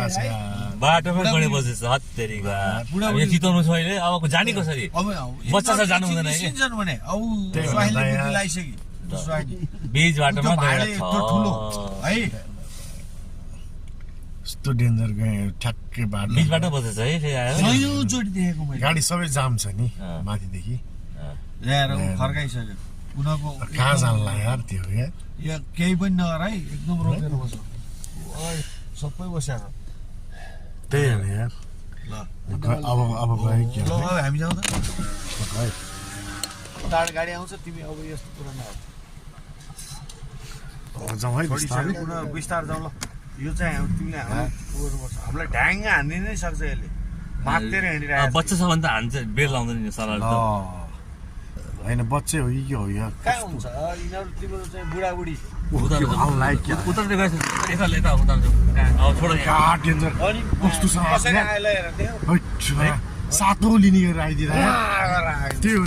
गरिरहेछ बाटोमै गडेपछि हत्तेरीका यहाँ चिताउनु छ अहिले अब जाने कसरी बच्चा छ जानु हुँदैन बीच बाटोमा यस्तो डेन्जर गयो ठ्याक्कै बाटो बीच बाटो बसेछ है गाडी सबै जाम छ नि माथिदेखि फर्काइसक्यो उनीहरूको कहाँ जानला यार त्यो या केही पनि नगर है एकदम रोकेर बस्छ सबै बस्याछ त्यही हो यार ल अब गयो के ल अब हामी जाउँ त टाढा गाडी आउँछ तिमी अब यस्तो कुरा नगर जाउँ है बिस्तारै बिस्तार जाउँ ल यो चाहिँ तिमीले हामीलाई ढ्याङ्ग हान्दिन नै सक्छ यसले मातेर हिँडिरहेको बच्चा छ भने त हान्छ बेड लाउँदैन नि सरल होइन बच्चे हो कि के हो यार कहाँ हुन्छ यिनीहरू तिम्रो चाहिँ बुढाबुढी डेन्जर कस्तो सातो लिने गरेर आइदिएर त्यही हो